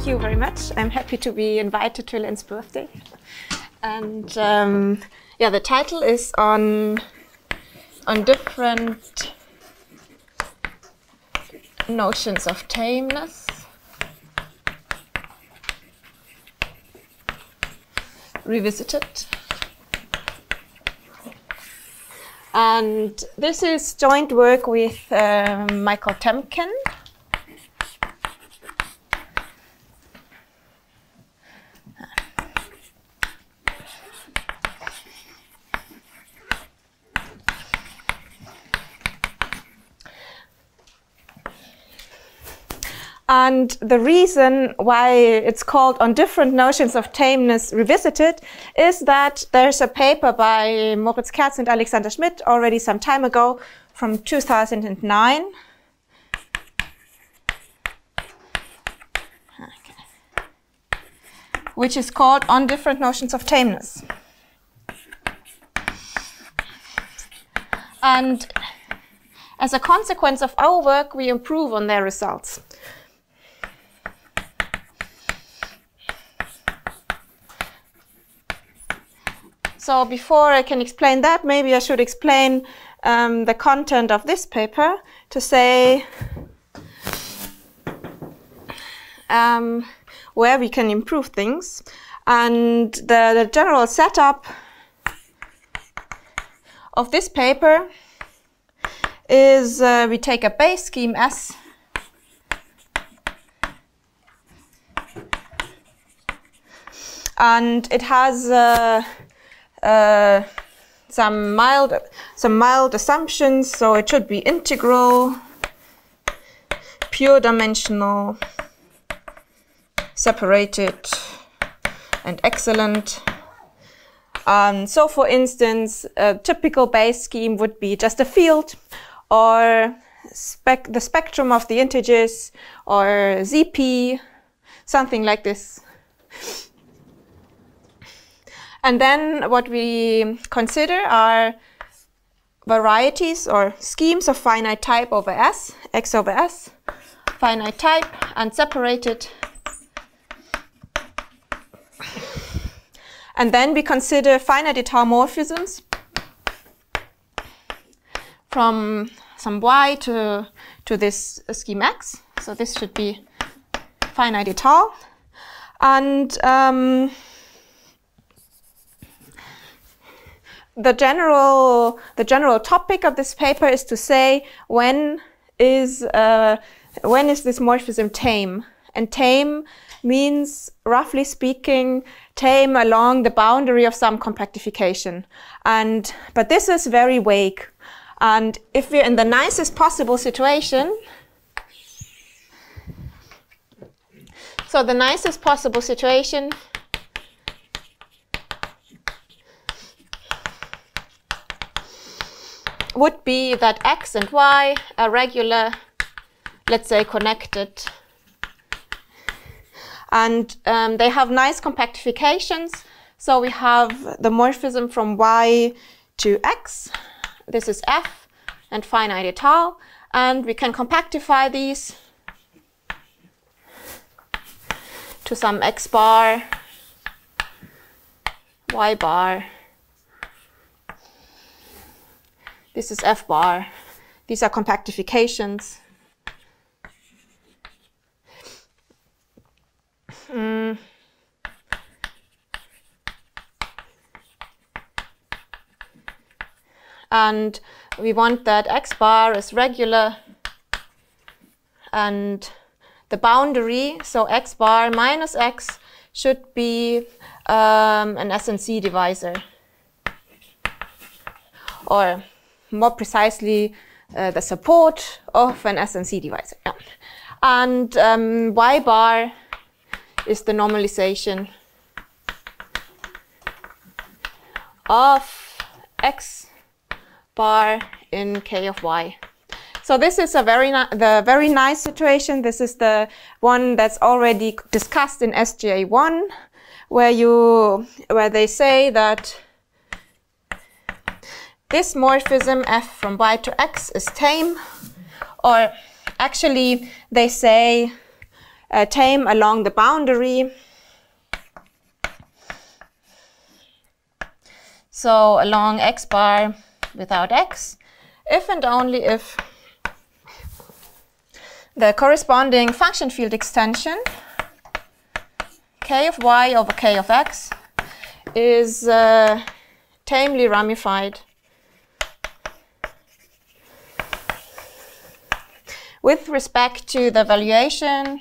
thank you very much. I'm happy to be invited to Len's birthday. And yeah, the title is on different notions of tameness. Revisited. And this is joint work with Michael Temkin. And the reason why it's called On Different Notions of Tameness Revisited is that there's a paper by Kerz and Schmidt already some time ago from 2009. Which is called On Different Notions of Tameness. And as a consequence of our work, we improve on their results. So before I can explain that, maybe I should explain the content of this paper to say where we can improve things. And the general setup of this paper is we take a base scheme S and it has some mild assumptions, so it should be integral, pure dimensional, separated, and excellent. So for instance, a typical base scheme would be just a field, or the spectrum of the integers, or ZP, something like this. And then what we consider are varieties or schemes of finite type over S, X over S, finite type and separated. And then we consider finite étale morphisms from some Y to this scheme X. So this should be finite étale. And the general topic of this paper is to say when is this morphism tame? And tame means, roughly speaking, tame along the boundary of some compactification. But this is very vague. And if we're in the nicest possible situation, so the nicest possible situation would be that X and Y are regular, let's say connected. And they have nice compactifications. So we have the morphism from Y to X. This is F and finite étale. And we can compactify these to some X bar, Y bar. This is F bar. These are compactifications. And we want that X bar is regular and the boundary, so X bar minus X, should be an S and C divisor, or more precisely the support of an S and C divisor. Yeah. And Y bar is the normalization of X bar in K of Y. So this is a very nice situation. This is the one that's already discussed in SGA1, where they say that this morphism F from Y to X is tame, or actually they say tame along the boundary. So along x bar without x, if and only if the corresponding function field extension k of y over k of x is tamely ramified with respect to the valuation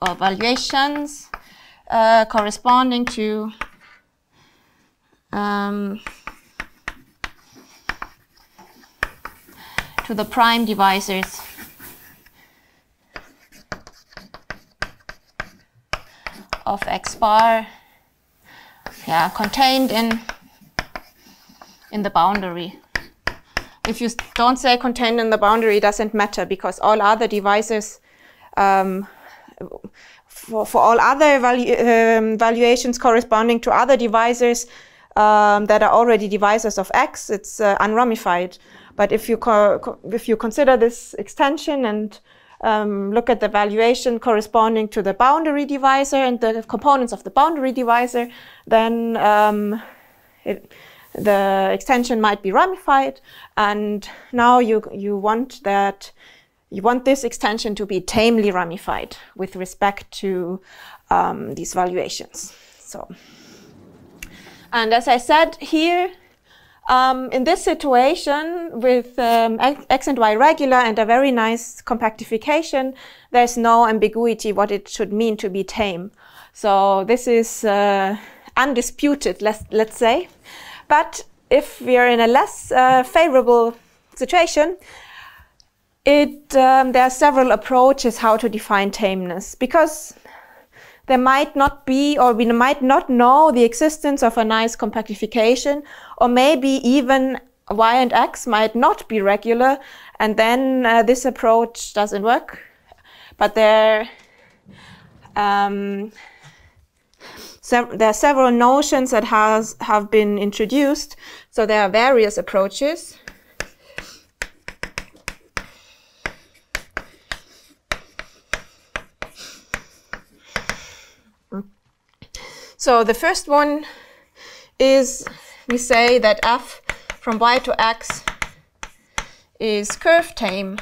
or valuations corresponding to the prime divisors of x bar, contained in the boundary. If you don't say contained in the boundary, it doesn't matter, because all other divisors, for all other valuations corresponding to other divisors that are already divisors of x, it's unramified. But if you consider this extension and look at the valuation corresponding to the boundary divisor and the components of the boundary divisor, then the extension might be ramified, and now you want this extension to be tamely ramified with respect to these valuations. So, and as I said here, in this situation with x and y regular and a very nice compactification, there's no ambiguity what it should mean to be tame. So this is undisputed, let's say. But if we are in a less favorable situation, there are several approaches how to define tameness, because there might not be, or we might not know the existence of a nice compactification, or maybe even y and x might not be regular, and then this approach doesn't work. But there are several notions that have been introduced, so there are various approaches. So the first one is, we say that f from y to x is curve tame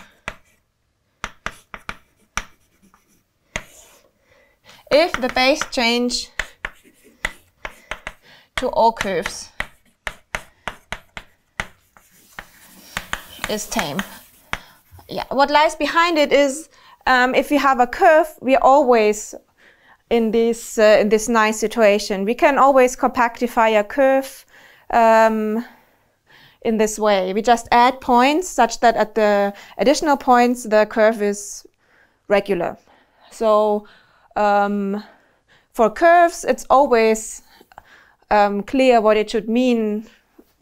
if the base change to all curves is tame. Yeah, what lies behind it is if we have a curve, we always in this nice situation. We can always compactify a curve in this way. We just add points such that at the additional points the curve is regular. So for curves, it's always clear what it should mean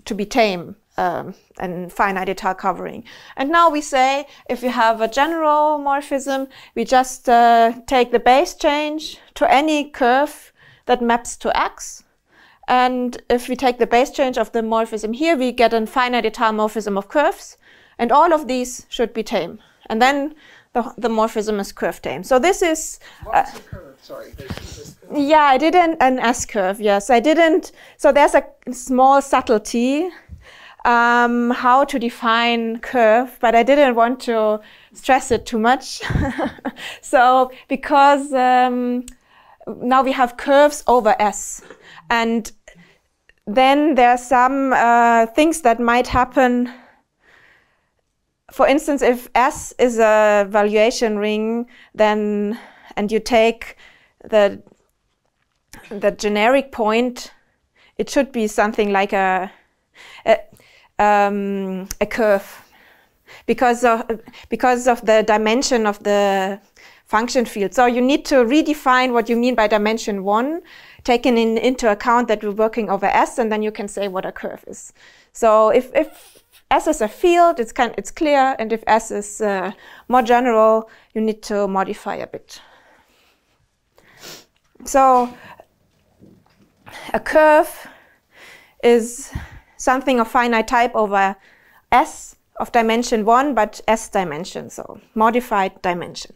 to be tame and finite étale covering. And now we say, if you have a general morphism, we just take the base change to any curve that maps to x. And if we take the base change of the morphism here, we get a finite étale morphism of curves. And all of these should be tame. And then the morphism is curve tame. So this is... What's the curve? Sorry. Yeah, I did an S-curve, yes. I didn't... So there's a small subtlety how to define curve, but I didn't want to stress it too much. So, because now we have curves over S, and then there are some things that might happen. For instance, if S is a valuation ring, then, and you take the generic point, it should be something like a curve, because of the dimension of the function field. So you need to redefine what you mean by dimension 1, taking into account that we're working over S, and then you can say what a curve is. So if S is a field, it's clear, and if S is more general, you need to modify a bit. So a curve is something of finite type over S of dimension 1, but S dimension, so modified dimension.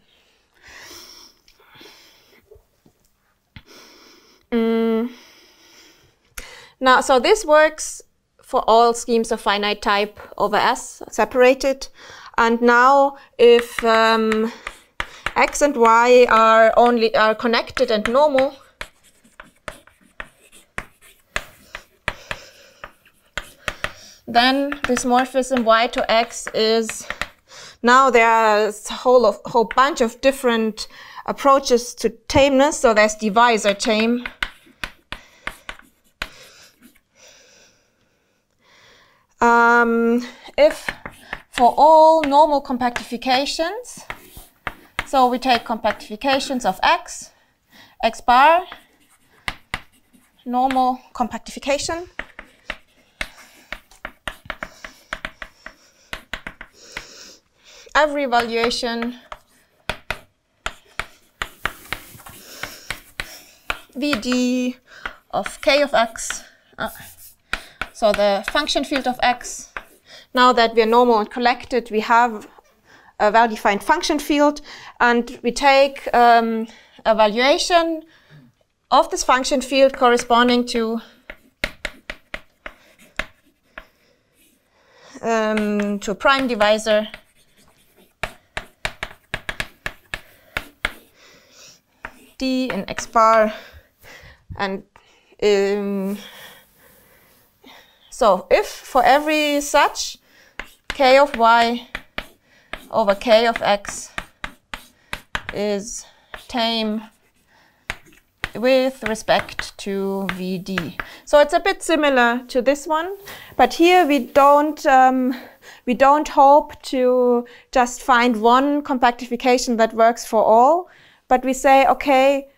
Now, so this works for all schemes of finite type over S, separated. And now, if X and Y are connected and normal, then this morphism Y to X is, now there's a whole bunch of different approaches to tameness. So there's divisor tame. If for all normal compactifications, so we take compactifications of X, X bar, normal compactification. Every valuation Vd of k of x, so the function field of x. Now that we are normal and collected, we have a well-defined function field, and we take a valuation of this function field corresponding to prime divisor d in x bar, and so if for every such k of y over k of x is tame with respect to Vd. So it's a bit similar to this one, but here we don't hope to just find one compactification that works for all, but we say, okay,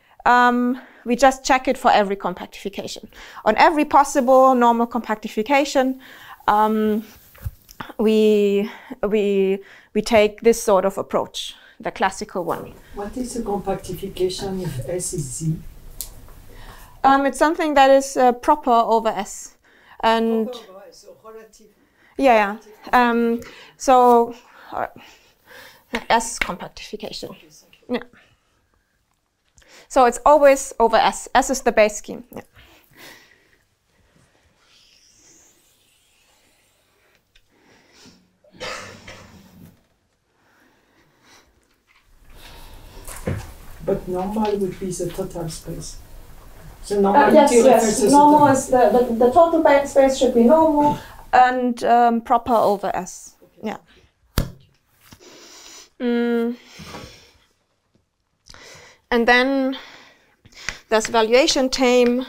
we just check it for every compactification. On every possible normal compactification, we take this sort of approach, the classical one. What is a compactification if S is Z? It's something that is proper over S. And so relative. yeah. So S compactification. Okay, yeah. So it's always over S. S is the base scheme. Yeah. But normal would be the total space. So normality yes. Normal is the total space should be normal and proper over S. Okay. Yeah. And then there's valuation tame.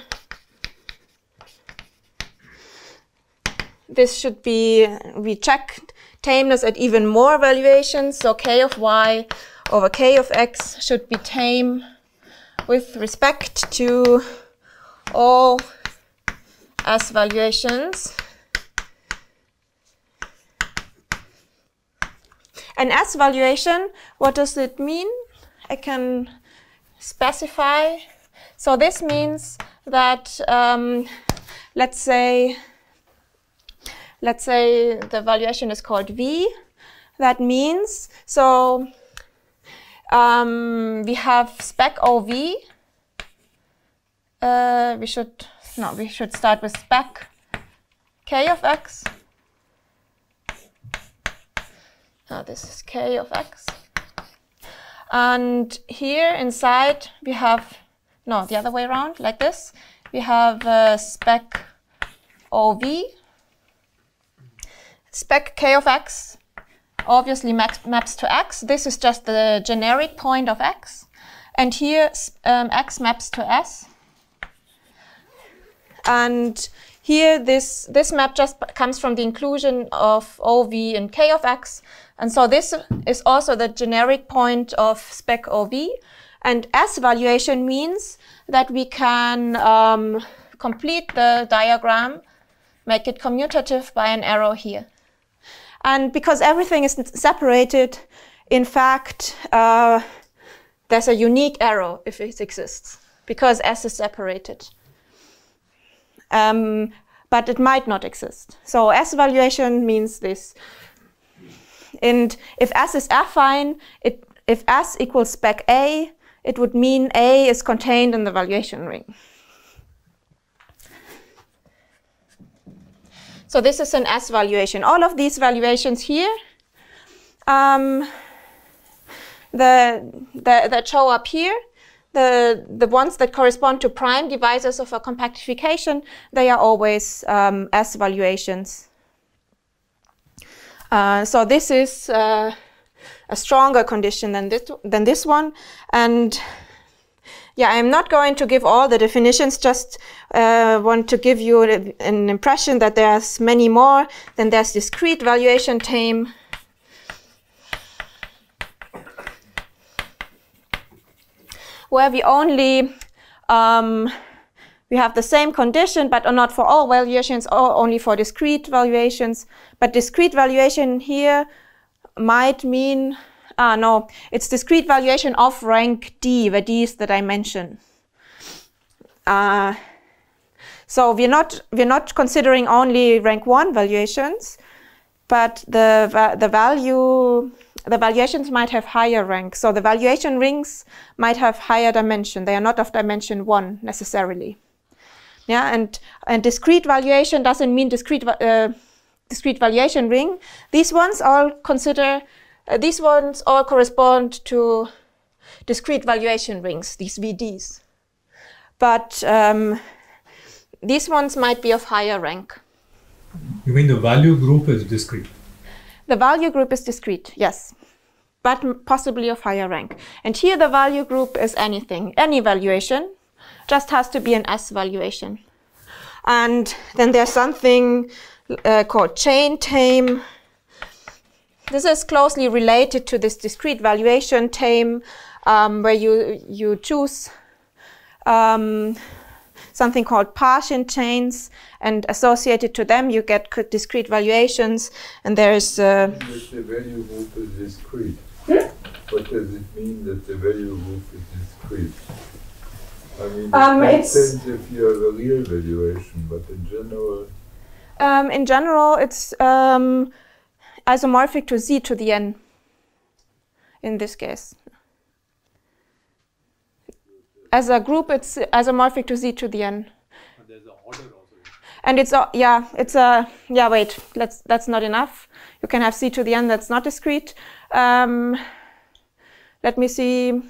This should be, we check tameness at even more valuations. So k of y over k of x should be tame with respect to all S valuations. An S valuation, what does it mean? I can specify. So this means that let's say the valuation is called V. That means, so we have spec OV. We should start with spec k of x. Now this is k of x. And here inside we have, no, the other way around, like this. We have spec OV. Spec k of x obviously maps to x. This is just the generic point of x. And here x maps to s. And here this map just comes from the inclusion of OV and k of x. And so this is also the generic point of spec OV. And S valuation means that we can complete the diagram, make it commutative by an arrow here. And because everything is separated, in fact, there's a unique arrow if it exists, because S is separated. But it might not exist. So S valuation means this. And if S is affine, if S equals spec A, it would mean A is contained in the valuation ring. So this is an S valuation. All of these valuations here that show up here, the ones that correspond to prime divisors of a compactification, they are always S valuations. So this is a stronger condition than this one. And yeah, I'm not going to give all the definitions, just want to give you an impression that there's many more. Then there's discrete valuation tame. Where we only, we have the same condition, but not for all valuations, or only for discrete valuations. But discrete valuation here might mean, no, it's discrete valuation of rank D, where D is the dimension. So we're not considering only rank 1 valuations, but the valuations might have higher rank. So the valuation rings might have higher dimension. They are not of dimension 1 necessarily. Yeah, and discrete valuation doesn't mean discrete valuation ring. These ones all correspond to discrete valuation rings, these VDs. But these ones might be of higher rank. You mean the value group is discrete? The value group is discrete, yes, but possibly of higher rank. And here the value group is anything, any valuation, just has to be an S valuation. And then there's something called chain tame. This is closely related to this discrete valuation tame, where you choose something called Partian chains, and associated to them you get discrete valuations. And there's if the value group is discrete. What does it mean that the value group is discrete? I mean, it makes sense if you have a real valuation, but in general, it's isomorphic to Z to the N in this case. As a group, it's isomorphic to Z to the N. And there's an order also. And it's wait, that's not enough. You can have C to the N that's not discrete. Let me see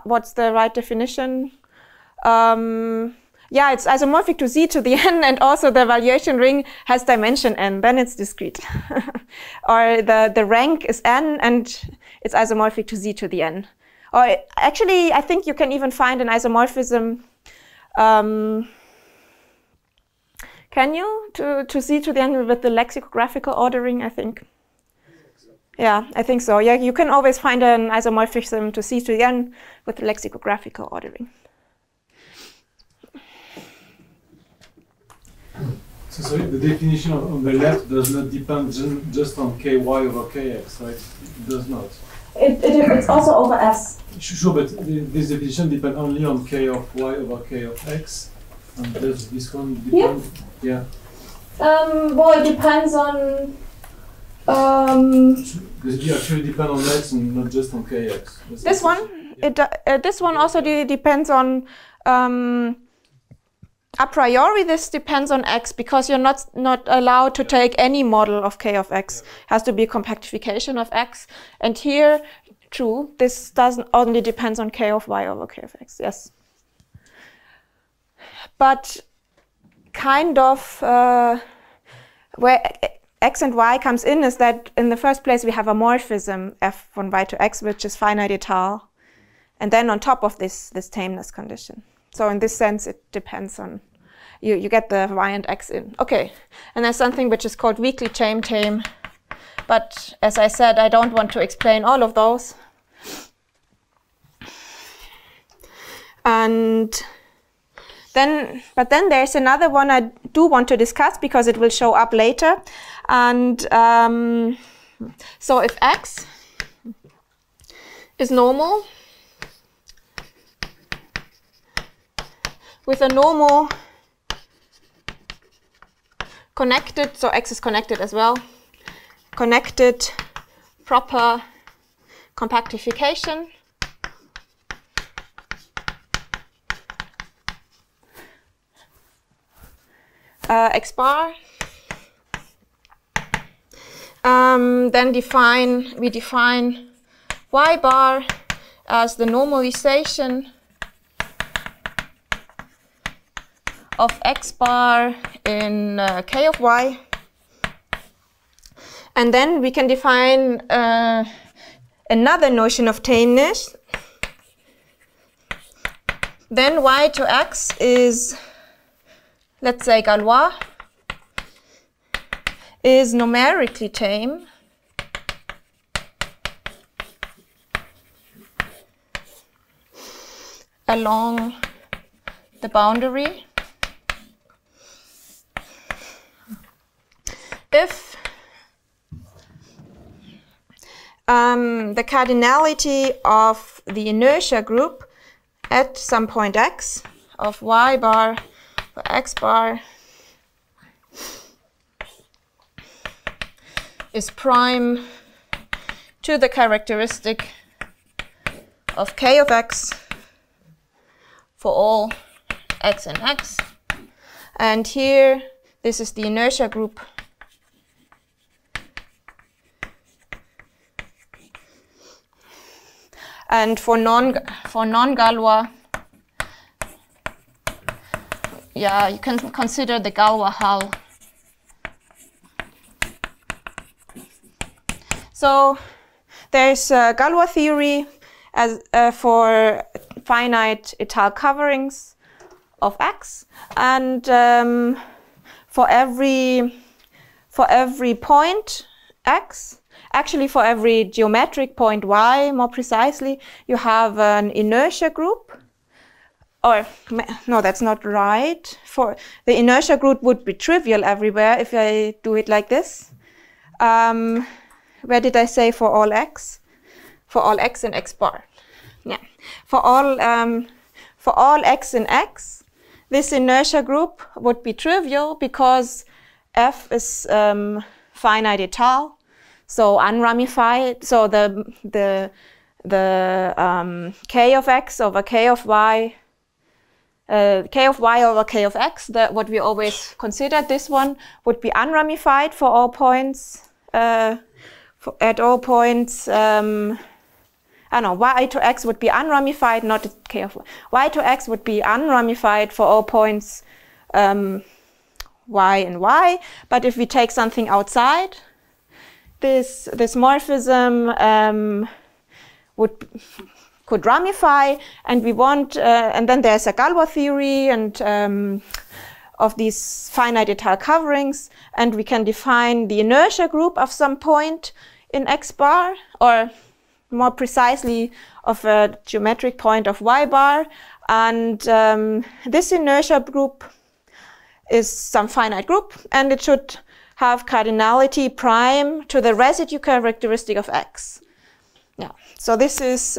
what's the right definition. Yeah, it's isomorphic to Z to the N, and also the valuation ring has dimension N, then it's discrete. Or the rank is N and it's isomorphic to Z to the N. Or actually, I think you can even find an isomorphism, can you, to Z to the N with the lexicographical ordering, I think? Yeah, I think so. Yeah, you can always find an isomorphism to Z to the N with the lexicographical ordering. So sorry, the definition on the left does not depend just on ky over kx, right? It does not. It's also over S. Sure, but this definition depends only on k of y over k of x. And does this one depend? Yeah. Well, it depends on. Does it actually depend on x and not just on kx? This one, yeah. This one also depends on. A priori, this depends on x because you're not allowed to take any model of k of x. It has to be a compactification of x. And here, true, this doesn't only depends on k of y over k of x. Yes. But kind of where x and y comes in is that in the first place we have a morphism f von y to x, which is finite étale, and then on top of this tameness condition. So in this sense, it depends on, you get the y and x in. Okay, and there's something which is called weakly tame. But as I said, I don't want to explain all of those. And then there's another one I do want to discuss because it will show up later. And so if x is normal, with a normal connected, so x is connected as well, connected proper compactification. X bar. Then we define y bar as the normalization of x bar in k of y. And then we can define another notion of tameness. Then y to x is, let's say, Galois, is numerically tame along the boundary if the cardinality of the inertia group at some point x of y bar or x bar is prime to the characteristic of k of x for all x in x. And here, this is the inertia group. And for non-Galois, yeah, you can consider the Galois hull. So there's Galois theory as for finite étale coverings of x, and for every point x, actually for every geometric point y, more precisely, you have an inertia group. Or no, that's not right. For the inertia group would be trivial everywhere if I do it like this. Where did I say for all x? For all x in x bar. Yeah. For all x in x, this inertia group would be trivial because f is finite étale, so unramified. So the k of x over k of y. K of y over k of x, what we always considered, this one would be unramified for all points. At all points, I know y to x would be unramified, not k of y. Y to x would be unramified for all points y and y. But if we take something outside, this morphism could ramify, and we want, and then there's a Galois theory and of these finite étale coverings, and we can define the inertia group of some point in x bar, or more precisely of a geometric point of y bar, and this inertia group is some finite group, and it should have cardinality prime to the residue characteristic of x. Yeah, so this is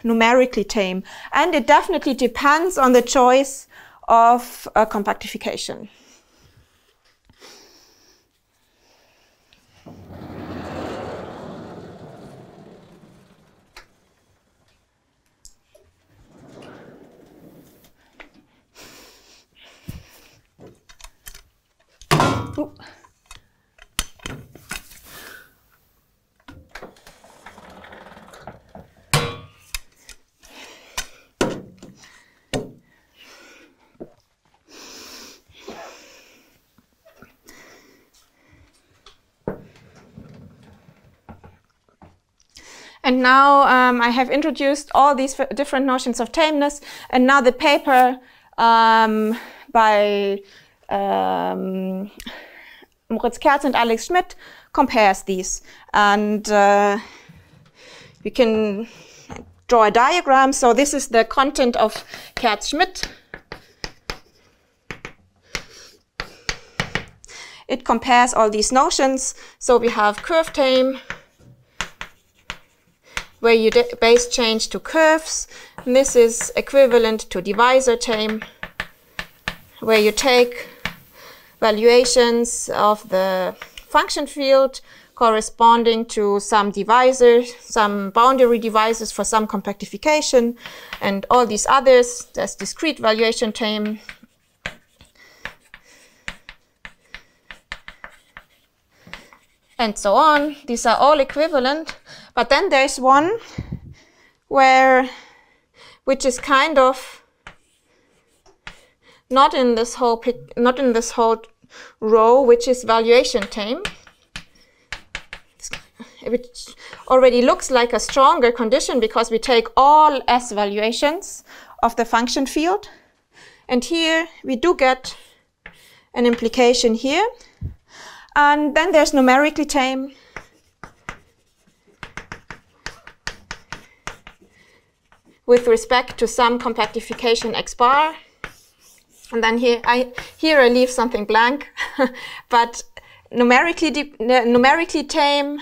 numerically tame, and it definitely depends on the choice of a compactification. Ooh. And now I have introduced all these different notions of tameness, and now the paper by Kerz and Alex Schmidt compares these. And you can draw a diagram. So this is the content of Kerz-Schmidt. It compares all these notions. So we have curve tame, where you base change to curves. And this is equivalent to divisor tame, where you take valuations of the function field corresponding to some divisors, some boundary divisors for some compactification, and all these others. There's discrete valuation tame. And so on. These are all equivalent. But then there's one which is kind of not in this whole row, which is valuation tame, which already looks like a stronger condition because we take all S valuations of the function field. And here we do get an implication here. And then there's numerically tame. With respect to some compactification x bar. And then here I leave something blank. But numerically tame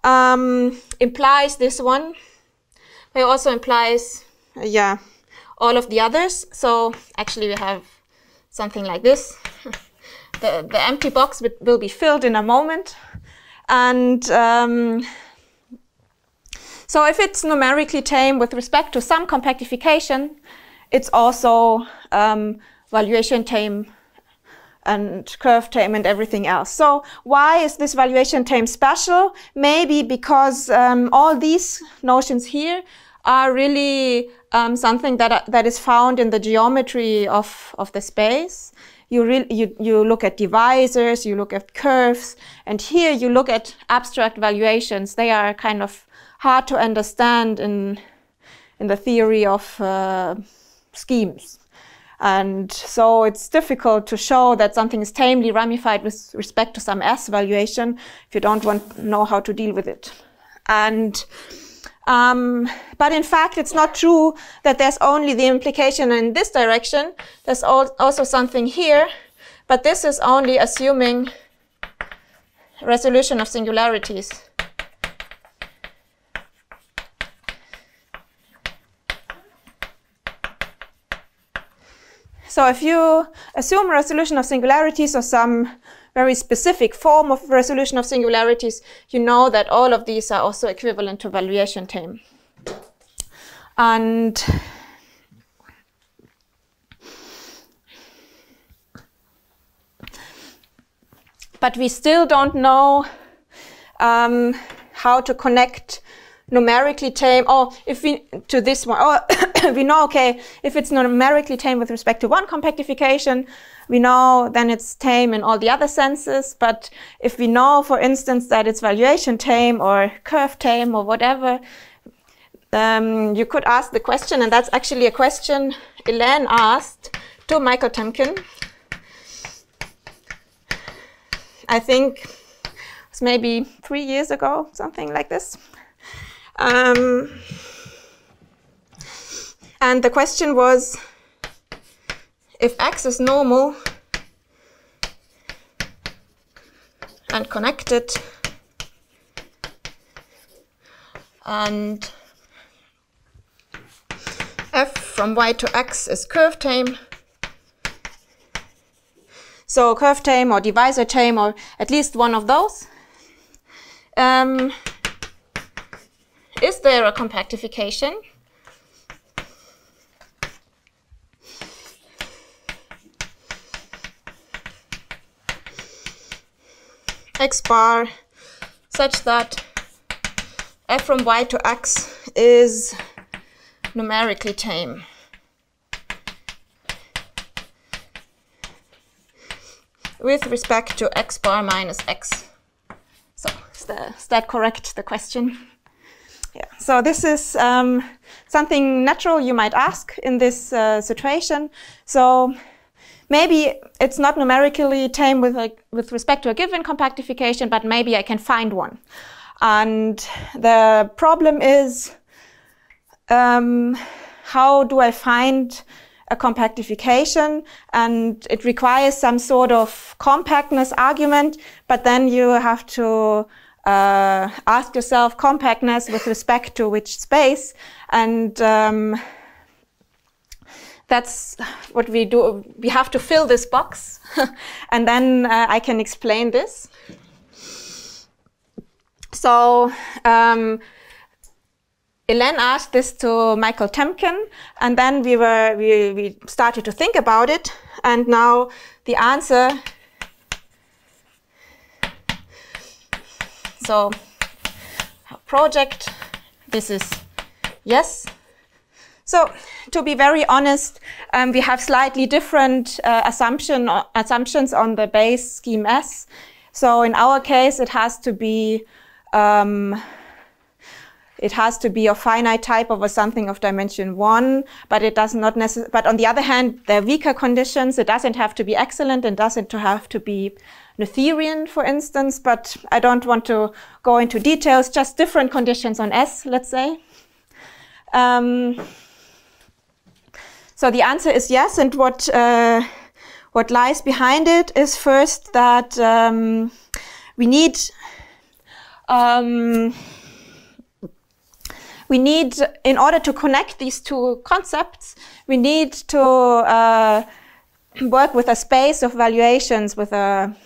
implies this one. It also implies, all of the others. So actually we have something like this. The empty box will be filled in a moment. And so if it's numerically tame with respect to some compactification, it's also valuation tame and curve tame and everything else. So why is this valuation tame special? Maybe because all these notions here are really something that is found in the geometry of the space. You look at divisors, you look at curves, and here you look at abstract valuations. They are kind of hard to understand in the theory of schemes. And so it's difficult to show that something is tamely ramified with respect to some S valuation if you don't know how to deal with it. And but in fact, it's not true that there's only the implication in this direction. There's also something here, but this is only assuming resolution of singularities. So if you assume resolution of singularities or some very specific form of resolution of singularities, you know that all of these are also equivalent to valuation tame. And but we still don't know how to connect numerically tame, or if we to this one, or we know, okay, if it's numerically tame with respect to one compactification, we know then it's tame in all the other senses. But if we know, for instance, that it's valuation tame or curve tame or whatever, you could ask the question, and that's actually a question Elaine asked to Michael Temkin. I think it was maybe 3 years ago, something like this. And the question was, if X is normal and connected, and F from Y to X is curve tame, so curve tame or divisor tame, or at least one of those, is there a compactification? X bar such that F from Y to X is numerically tame. With respect to X bar minus X. So is that correct, the question? Yeah. So this is something natural you might ask in this situation. So maybe it's not numerically tame with respect to a given compactification, but maybe I can find one. And the problem is, how do I find a compactification? And it requires some sort of compactness argument, but then you have to ask yourself compactness with respect to which space, and that's what we do. We have to fill this box, and then I can explain this. So Elaine asked this to Michael Temkin, and then we started to think about it, and now the answer. So project, this is yes. So to be very honest, we have slightly different assumptions on the base scheme S. So in our case, it has to be a finite type over something of dimension 1, but it does not necessarily. But on the other hand, there are weaker conditions. It doesn't have to be excellent and doesn't have to be Noetherian, for instance. But I don't want to go into details. Just different conditions on S, let's say. So the answer is yes, and what lies behind it is first that we need, in order to connect these two concepts, we need to work with a space of valuations with a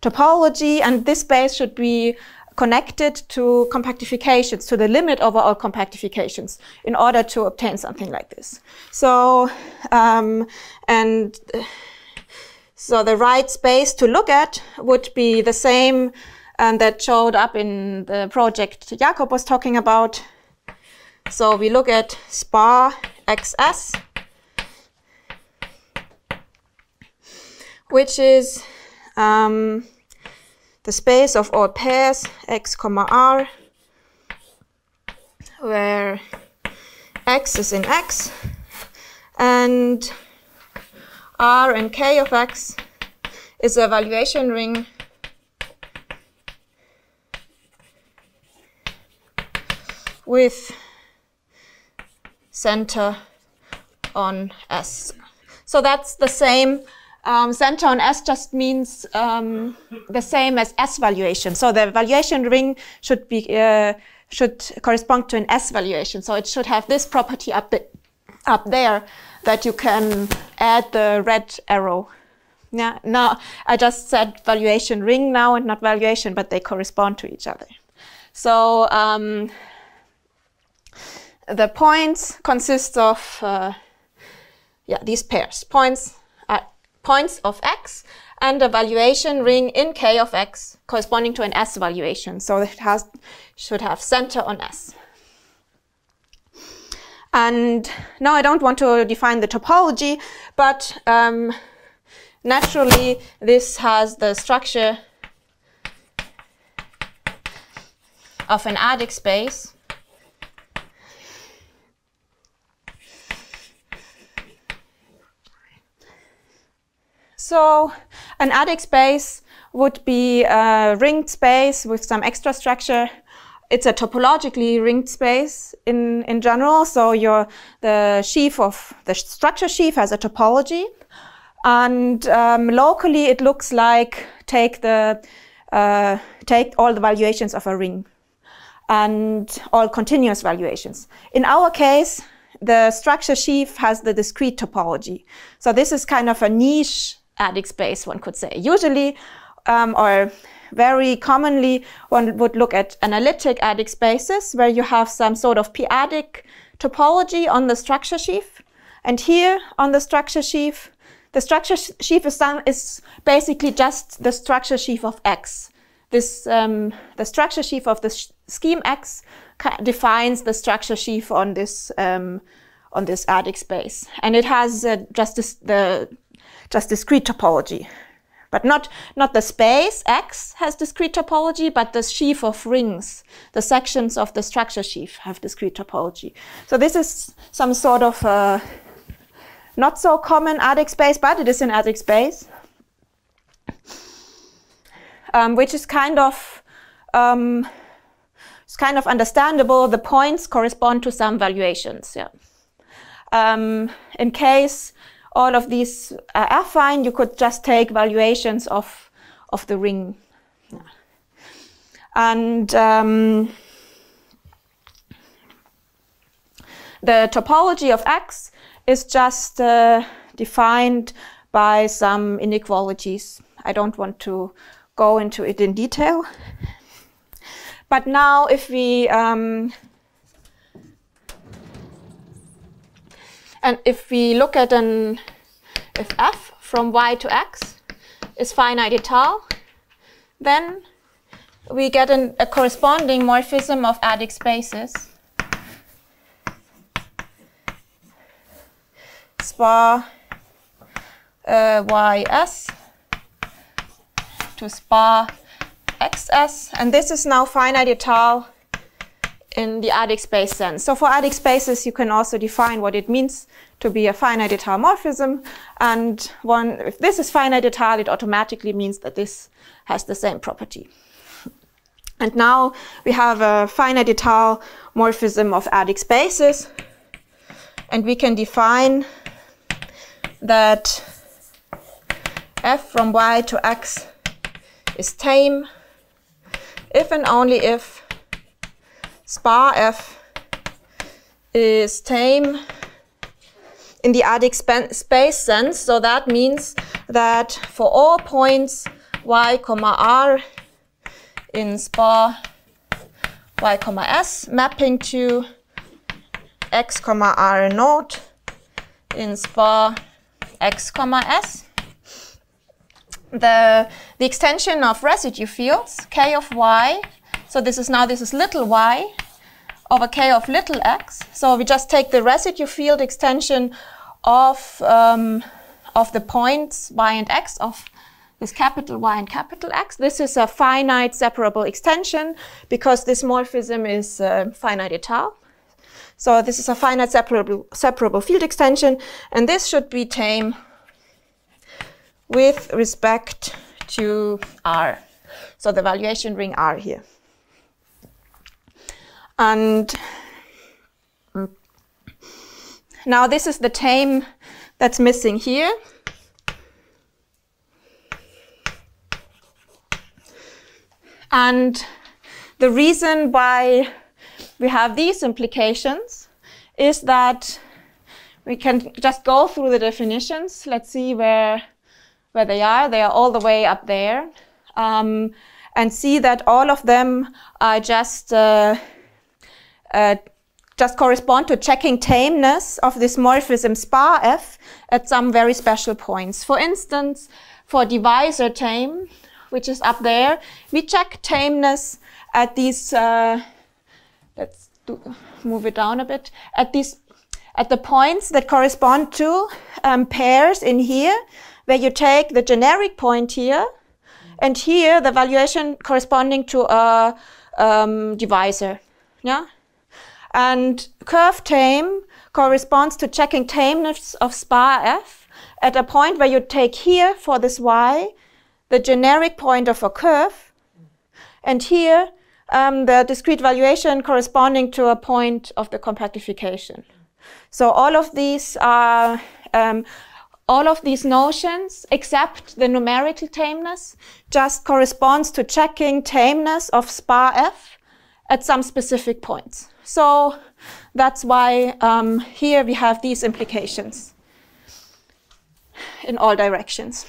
topology, and this space should be connected to compactifications, to the limit over all compactifications, in order to obtain something like this. So, so the right space to look at would be the same that showed up in the project Jakob was talking about. So we look at spar XS, which is the space of all pairs x, r, where x is in X, and R and K of X is a valuation ring with center on S. So that's the same. Center on S just means the same as S valuation. So the valuation ring should be should correspond to an S valuation. So it should have this property up there that you can add the red arrow. Yeah. Now I just said valuation ring now and not valuation, but they correspond to each other. So the points consist of these pairs. Points of X and a valuation ring in K of X corresponding to an S valuation. So it should have center on S. And now I don't want to define the topology, but naturally this has the structure of an adic space. So an adic space would be a ringed space with some extra structure. It's a topologically ringed space in general. So the structure sheaf has a topology, and locally it looks like take all the valuations of a ring and all continuous valuations. In our case, the structure sheaf has the discrete topology. So this is kind of a niche adic space, one could say. Usually, or very commonly, one would look at analytic adic spaces where you have some sort of p-adic topology on the structure sheaf. And here on the structure sheaf is basically just the structure sheaf of X. This the structure sheaf of the scheme X defines the structure sheaf on this adic space, and it has just discrete topology, but not the space X has discrete topology, but the sheaf of rings, the sections of the structure sheaf have discrete topology. So this is some sort of not so common adic space, but it is an adic space, which is kind of understandable. The points correspond to some valuations. Yeah. In case all of these are affine, you could just take valuations of the ring. Yeah. And the topology of X is just defined by some inequalities. I don't want to go into it in detail. But now if we look at if f from y to x is finite étale, then we get a corresponding morphism of adic spaces. Spar ys to spar xs, and this is now finite étale in the adic space sense. So for adic spaces, you can also define what it means to be a finite étale morphism, and if this is finite étale, it automatically means that this has the same property. And now we have a finite étale morphism of adic spaces, and we can define that f from y to x is tame if and only if spar f is tame in the adic space sense. So that means that for all points y, r in spar y, s mapping to x, r naught in spar x, s, the extension of residue fields k of y, so this is little y over k of little x. So we just take the residue field extension of the points y and x of this capital Y and capital X. This is a finite separable extension because this morphism is finite étale. So this is a finite separable field extension, and this should be tame with respect to R. So the valuation ring R here. And now this is the tame that's missing here. And the reason why we have these implications is that we can just go through the definitions. Let's see where they are. They are all the way up there. And see that all of them are just correspond to checking tameness of this morphism spar f at some very special points. For instance, for divisor tame, which is up there, we check tameness at these, move it down a bit, at the points that correspond to pairs in here, where you take the generic point here, and here the valuation corresponding to a divisor. Yeah? And curve tame corresponds to checking tameness of spar f at a point where you take here for this y, the generic point of a curve, and here the discrete valuation corresponding to a point of the compactification. So all of these are all of these notions, except the numerical tameness, just corresponds to checking tameness of spar f at some specific points. So that's why here we have these implications in all directions.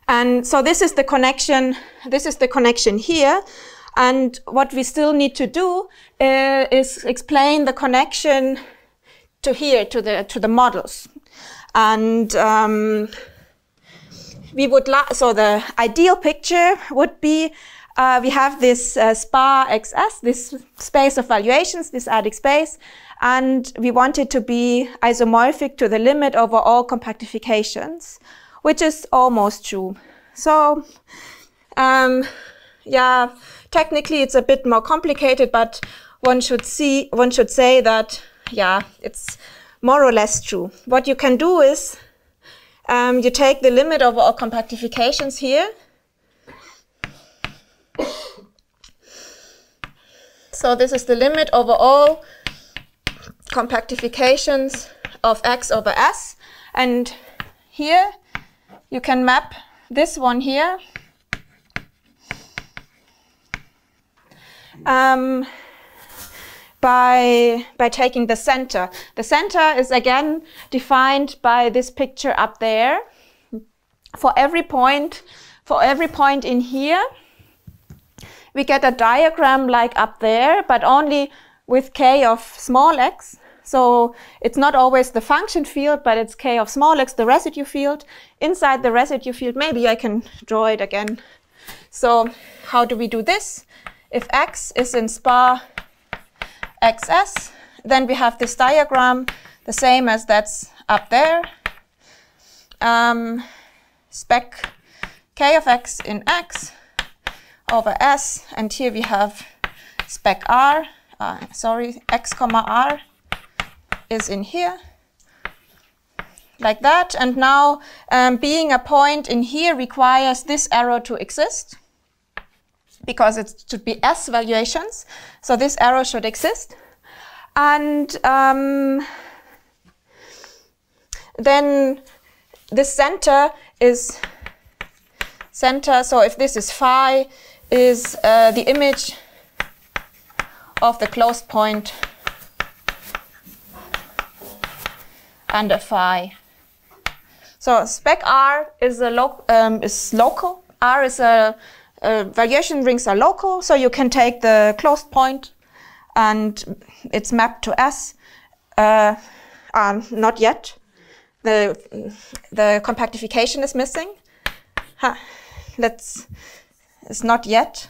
And so this is the connection. This is the connection here. And what we still need to do is explain the connection to here, to the models. And we would so the ideal picture would be we have this spar xs, this space of valuations, this adic space, and we want it to be isomorphic to the limit over all compactifications, which is almost true. So, yeah, technically it's a bit more complicated, but one should say that, yeah, it's more or less true. What you can do is you take the limit over all compactifications here. So this is the limit over all compactifications of x over s, and here you can map this one here by taking the center. The center is again defined by this picture up there. For every point in here, we get a diagram like up there, but only with k of small x. So it's not always the function field, but it's k of small x, the residue field. Inside the residue field, maybe I can draw it again. So how do we do this? If x is in spar xs, then we have this diagram, the same as that's up there. Spec k of x in x over s, and here we have spec r, x comma r is in here, like that. And now being a point in here requires this arrow to exist, because it should be s valuations, so this arrow should exist. And then the center is so if this is phi, is the image of the closed point under phi. So spec R is local. R is valuation rings are local, so you can take the closed point and it's mapped to S. Not yet. The compactification is missing. It's not yet.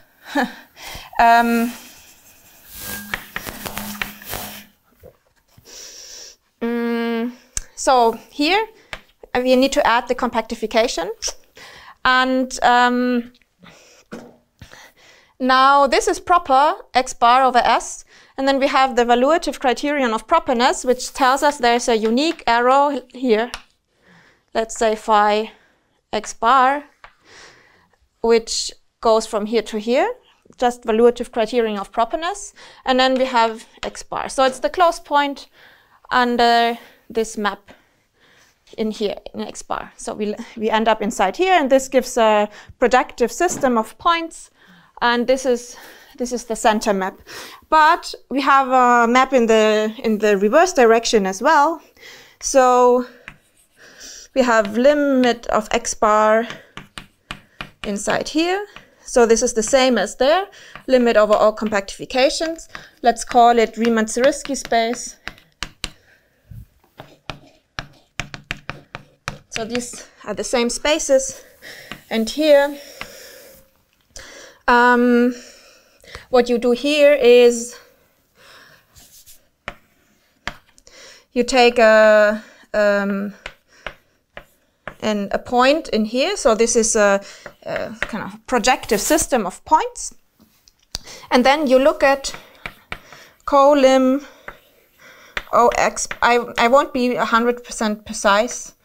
So here we need to add the compactification, and now this is proper x bar over s, and then we have the valuative criterion of properness, which tells us there's a unique arrow here, let's say phi x bar, which goes from here to here, just valuative criterion of properness, and then we have x bar. So it's the closed point under this map in here in x bar. So we end up inside here, and this gives a projective system of points, and this is the center map. But we have a map in the reverse direction as well. So we have limit of x bar inside here. So this is the same as there, limit over all compactifications. Let's call it Riemann-Zariski space. So these are the same spaces. And here, what you do here is you take a point in here. So this is a kind of projective system of points. And then you look at colim OX. I won't be 100% precise.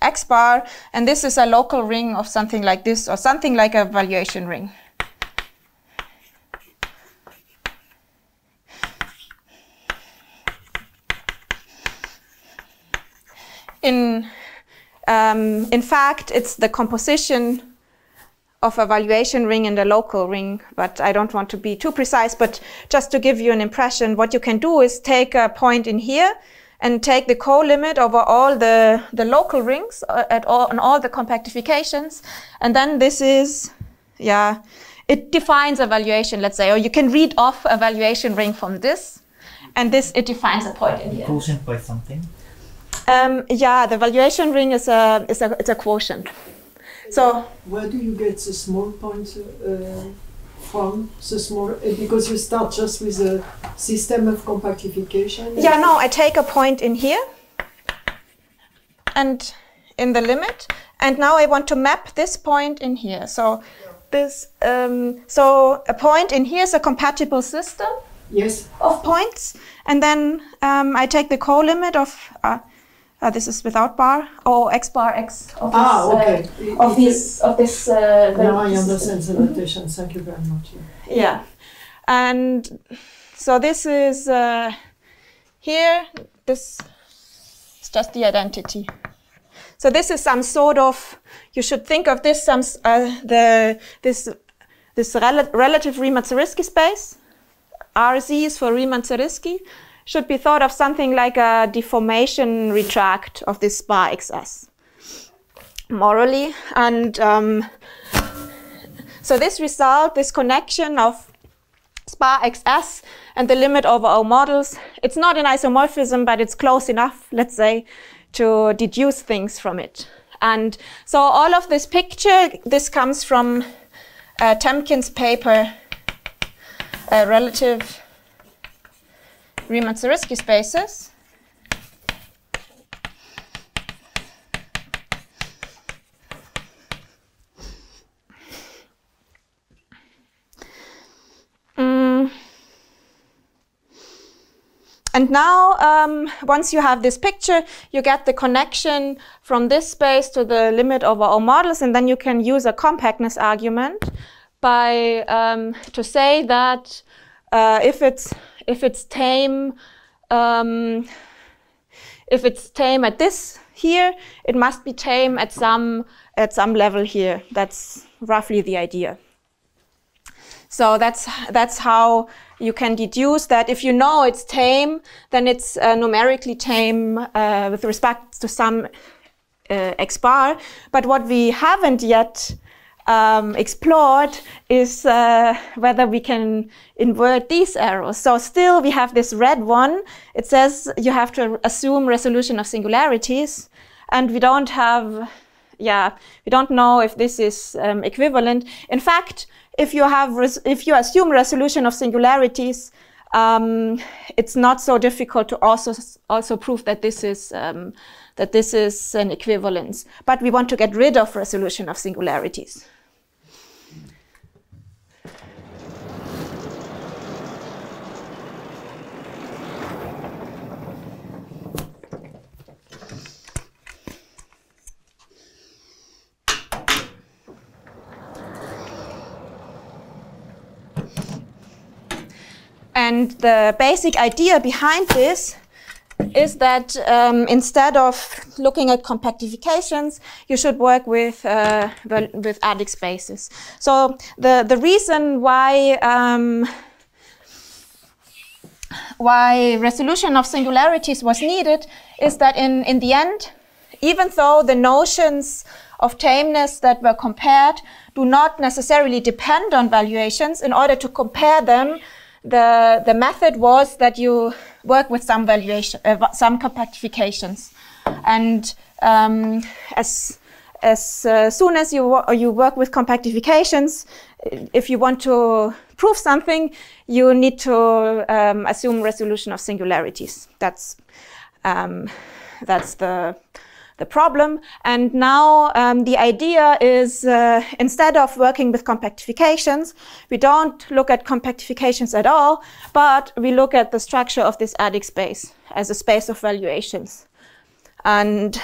X bar, and this is a local ring of something like this, or something like a valuation ring. In fact, it's the composition of a valuation ring and a local ring, but I don't want to be too precise, but just to give you an impression, what you can do is take a point in here and take the co-limit over all the local rings on all the compactifications. And then this is, it defines a valuation, let's say, or you can read off a valuation ring from this, and it defines a point in here. Quotient by something? The valuation ring is a quotient. So where do you get the small point from? The small, because you start just with a system of compactification? Yeah, no, I take a point in here and in the limit, and now I want to map this point in here. So this, so a point in here is a compatible system of points, and then I take the co-limit of this is without bar, or x bar x of this. Now I understand the notation. Thank you very much. Yeah, and so this is here. This is just the identity. So this is some sort of. You should think of this this relative Riemann-Zariski space. RZ is for Riemann-Zariski. Should be thought of something like a deformation retract of this bar XS, morally. And So this result, this connection of spar XS and the limit over O models, it's not an isomorphism, but it's close enough, let's say, to deduce things from it. And so all of this picture, this comes from Temkin's paper, Relative Riemann-Zariski spaces. And now, once you have this picture, you get the connection from this space to the limit over O models, and then you can use a compactness argument by to say that if it's tame at this here, it must be tame at some level here. That's roughly the idea. So that's how you can deduce that if you know it's tame, then it's numerically tame with respect to some x bar. But what we haven't yet explored is whether we can invert these arrows. So still we have this red one. It says you have to assume resolution of singularities, and we don't have, we don't know if this is equivalent. In fact, if you assume resolution of singularities, it's not so difficult to also prove that this is an equivalence. But we want to get rid of resolution of singularities. And the basic idea behind this is that instead of looking at compactifications, you should work with adic spaces. So the reason why resolution of singularities was needed is that in the end, even though the notions of tameness that were compared do not necessarily depend on valuations, in order to compare them, the method was that you work with some valuation, some compactifications, and as soon as you work with compactifications, if you want to prove something, you need to assume resolution of singularities. That's the problem. And now the idea is instead of working with compactifications, we don't look at compactifications at all, but we look at the structure of this adic space as a space of valuations. And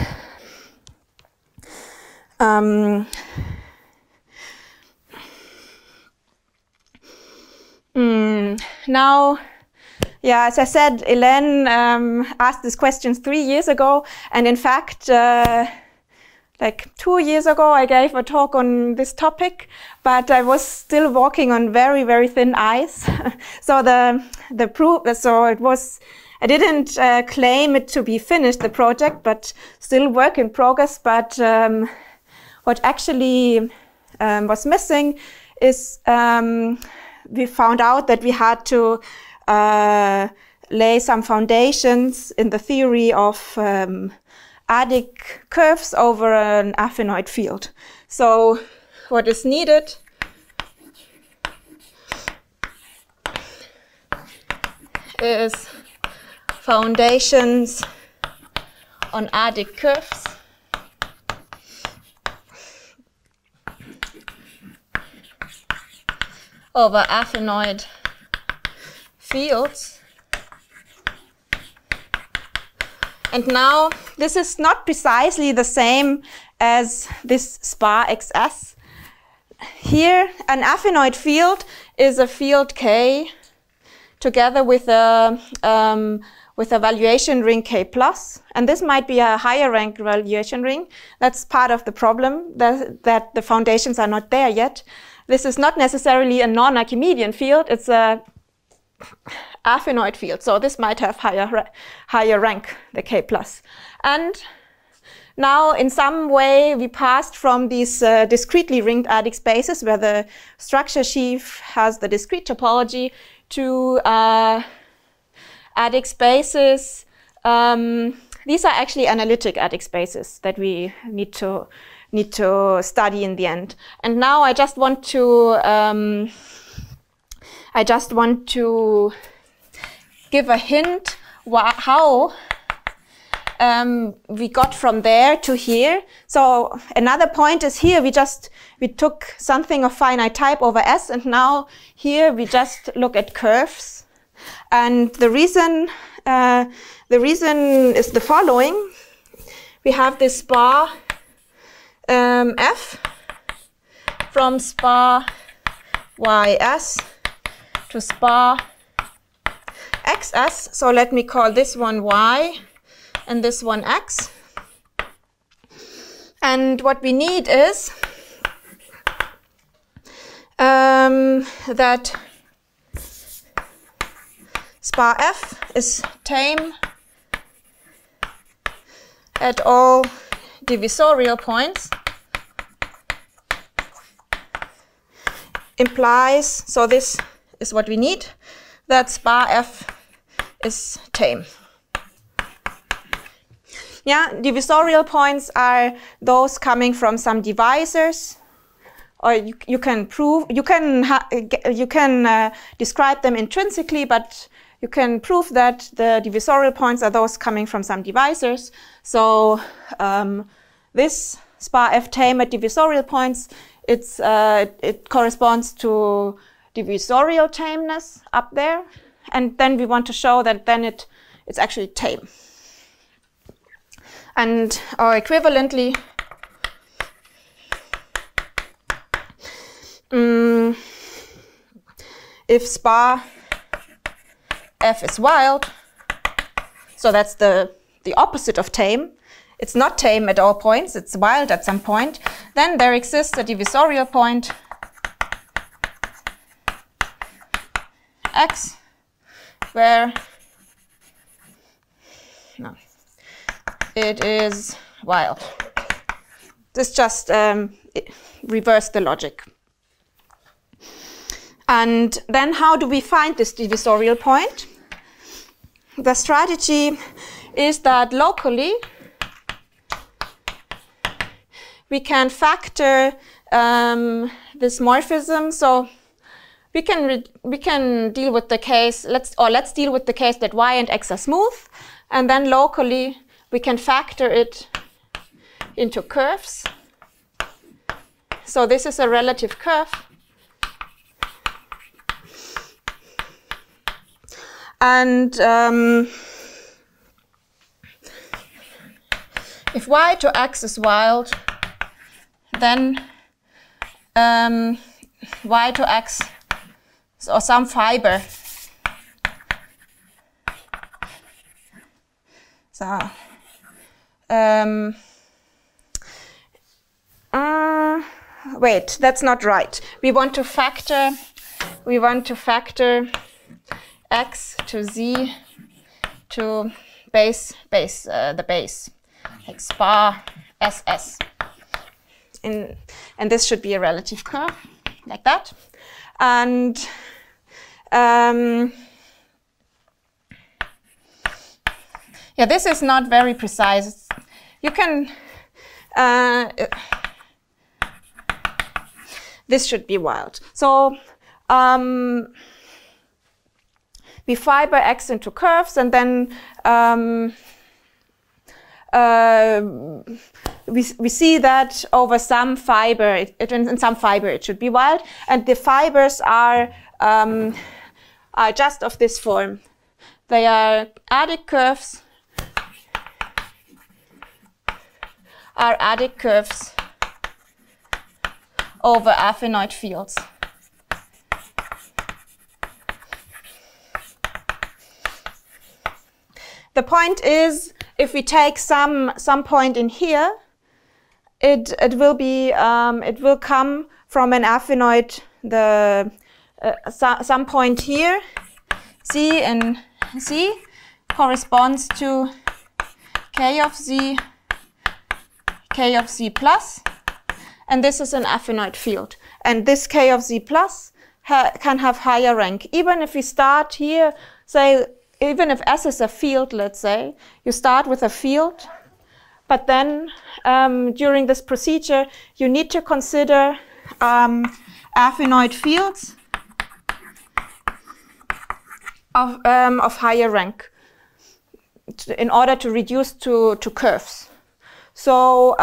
now, as I said, Hélène asked these questions 3 years ago, and in fact, like 2 years ago, I gave a talk on this topic, but I was still walking on very, very thin ice. So the proof, so it was, I didn't claim it to be finished, the project, but still work in progress. But what actually was missing is we found out that we had to lay some foundations in the theory of adic curves over an affinoid field. So what is needed is foundations on adic curves over affinoid fields. And now this is not precisely the same as this spar XS. Here, an affinoid field is a field K together with a valuation ring K plus, and this might be a higher rank valuation ring. That's part of the problem, that the foundations are not there yet. This is not necessarily a non-Archimedean field, it's a affinoid field, so this might have higher rank, the K plus. And now in some way we passed from these discretely ringed adic spaces where the structure sheaf has the discrete topology to adic spaces. These are actually analytic adic spaces that we need to study in the end. And now I just want to give a hint how we got from there to here. So another point is here we took something of finite type over S, and now here we just look at curves. And the reason is the following. We have this spar F from spar YS to spar XS. So let me call this one Y and this one X. And what we need is that spar F is tame at all divisorial points, implies, so this is what we need, that spar F is tame. Yeah, divisorial points are those coming from some divisors, or you can prove, you can describe them intrinsically, but you can prove that the divisorial points are those coming from some divisors. So this spar F tame at divisorial points, it corresponds to divisorial tameness up there, and then we want to show that then it's actually tame. And or equivalently, if spar F is wild, so that's the opposite of tame. It's not tame at all points, it's wild at some point. Then there exists a divisorial point X where it is wild. This just reversed the logic. And then how do we find this divisorial point? The strategy is that locally we can factor this morphism. So we can deal with the case, let's deal with the case that y and x are smooth, and then locally we can factor it into curves. So this is a relative curve. And if y to x is wild, then y to x, or some fiber, so wait, that's not right. We want to factor x to z to base, the base, like spar SS. And this should be a relative curve, like that. And yeah, this is not very precise. You can, this should be wild. So we fiber x into curves, and then we see that over some fiber, in some fiber it should be wild, and the fibers are just of this form. They are adic curves, over affinoid fields. The point is, if we take some point in here, it will come from an affinoid, some point here, C and C corresponds to K of Z K of Z plus, and this is an affinoid field. And this K of Z plus can have higher rank. Even if we start here, say, even if S is a field, let's say, you start with a field, but then during this procedure, you need to consider affinoid fields of higher rank in order to reduce to curves. So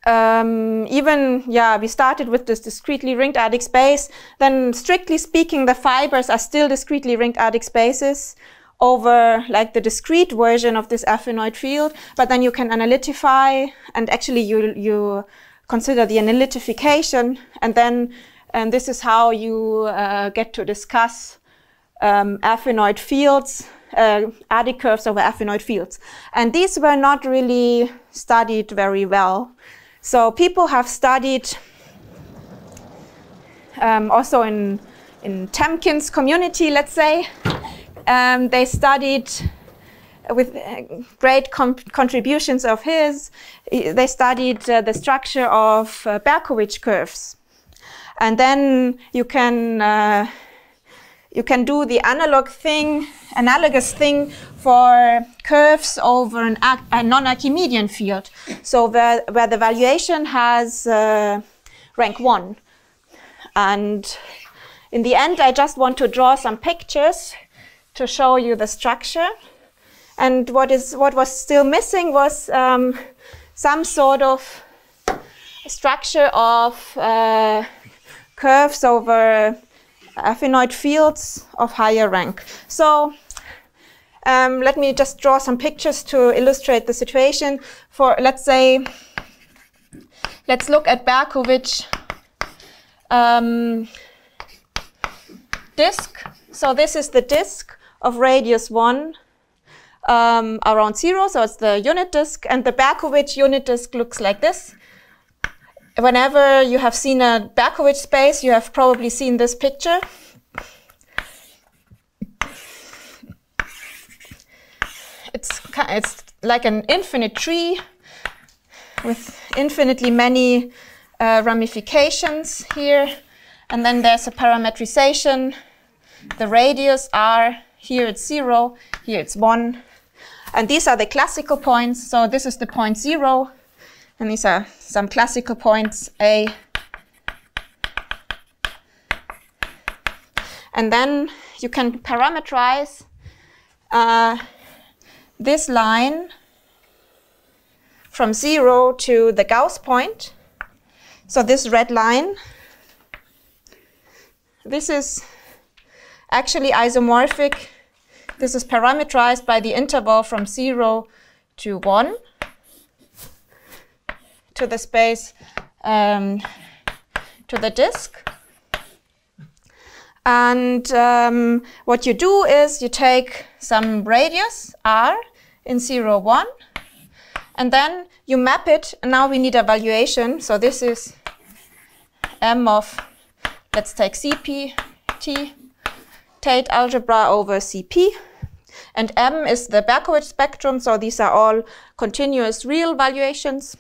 even, we started with this discretely ringed adic space. Then strictly speaking, the fibers are still discretely ringed adic spaces over like the discrete version of this affinoid field. But then you can analytify, and actually you consider the analytification, and then this is how you get to discuss affinoid fields, adic curves over affinoid fields. And these were not really studied very well. So people have studied also in Temkin's community, let's say, they studied with great contributions of his, they studied the structure of Berkovich curves. And then you can do the analogous thing for curves over a non-Archimedean field. So where the valuation has rank 1. And in the end, I just want to draw some pictures to show you the structure. And what was still missing was some sort of structure of curves over affinoid fields of higher rank. So let me just draw some pictures to illustrate the situation. For, let's say, let's look at Berkovich disk. So this is the disk of radius 1 around 0, so it's the unit disk, and the Berkovich unit disk looks like this. Whenever you have seen a Berkovich space, you have probably seen this picture. It's like an infinite tree with infinitely many ramifications here, and then there's a parametrization. The radius r, here it's 0, here it's 1. And these are the classical points. So this is the point 0. And these are some classical points, A. And then you can parameterize this line from 0 to the Gauss point. So this red line, this is actually isomorphic. This is parameterized by the interval from 0 to 1 to the space to the disk. And what you do is you take some radius r in 0, 1, and then you map it. And now we need a valuation. So this is M of, let's take CP T, Tate algebra over CP. And M is the Berkovich spectrum. So these are all continuous real valuations.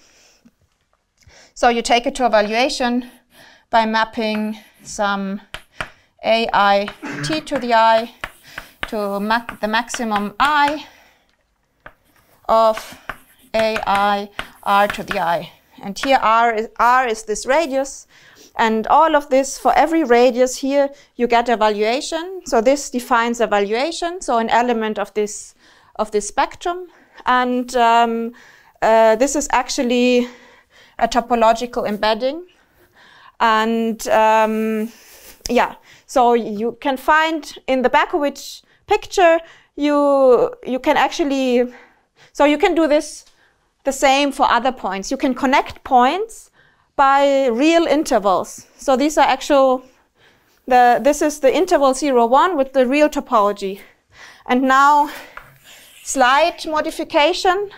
So you take it to a valuation by mapping some AI t to the I to the maximum I of AI r to the I. And here r is this radius. And all of this, for every radius here, you get a valuation. So this defines a valuation, so an element of this spectrum. And this is actually a topological embedding. And so you can find in the Berkovich picture, you can actually, so you can do this the same for other points. You can connect points by real intervals. So these are actual, this is the interval 0, 1 with the real topology. And now slight modification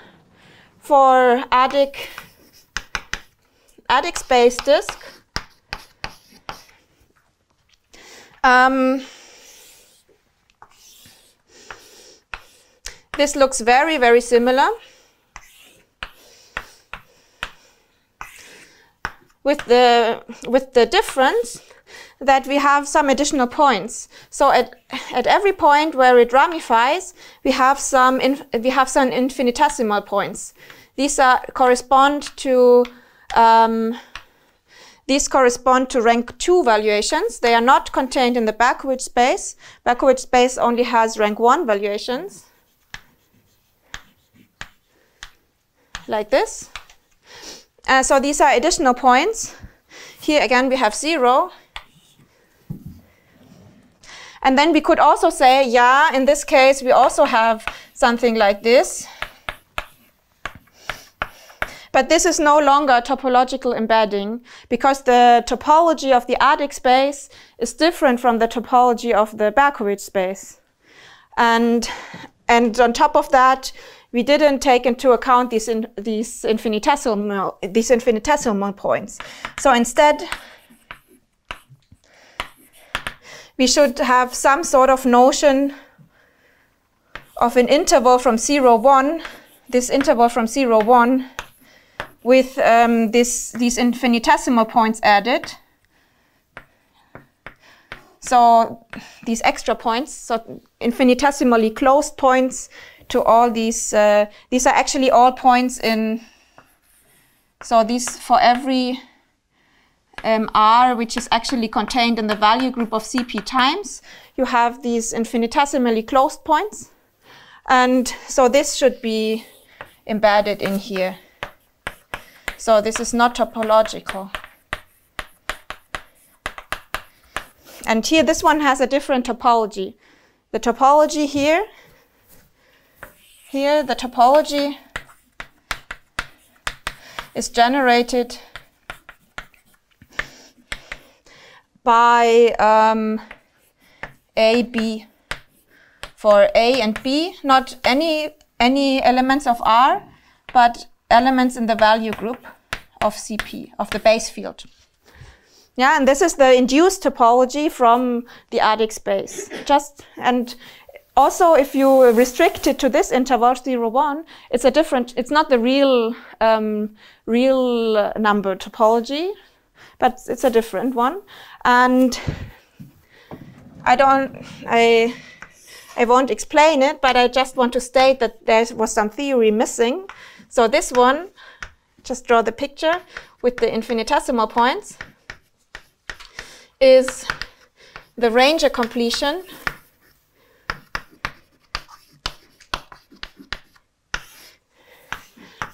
for adic space disk. This looks very, very similar. with the difference that we have some additional points. So at every point where it ramifies, we have some infinitesimal points. These correspond to rank 2 valuations. They are not contained in the backward space. Backward space only has rank 1 valuations, like this. So these are additional points. Here again we have 0. And then we could also say, yeah, in this case we also have something like this. But this is no longer a topological embedding, because the topology of the adic space is different from the topology of the backward space. And on top of that, we didn't take into account these infinitesimal points. So instead, we should have some sort of notion of an interval from 0, 1, this interval from 0, 1, with these infinitesimal points added. So these extra points, so infinitesimally closed points to all these are actually all points in, so these for every R, which is actually contained in the value group of CP times, you have these infinitesimally closed points. And so this should be embedded in here. So this is not topological. And here, this one has a different topology. The topology here, the topology is generated by A, B. For A and B, not any elements of R, but elements in the value group of CP, of the base field. Yeah, and this is the induced topology from the adic space. And also, if you restrict it to this interval 0, 1, it's not the real number topology, but it's a different one. And I won't explain it, but I just want to state that there was some theory missing. So this one, just draw the picture with the infinitesimal points, is the Ranger completion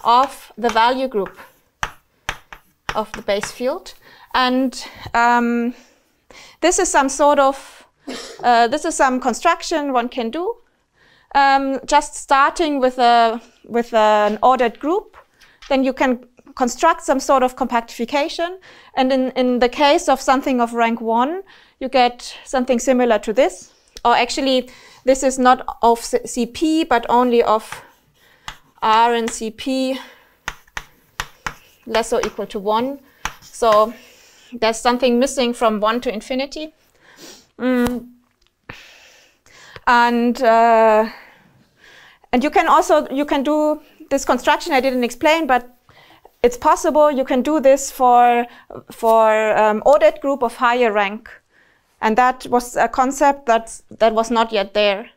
of the value group of the base field. And this is some sort of, this is some construction one can do, just starting with an ordered group. Then you can construct some sort of compactification. And in the case of something of rank 1, you get something similar to this. Or actually, this is not of CP, but only of R and CP less or equal to 1. So there's something missing from 1 to infinity. And you can do this construction I didn't explain, but it's possible you can do this for ordered group of higher rank. And that was a concept that was not yet there.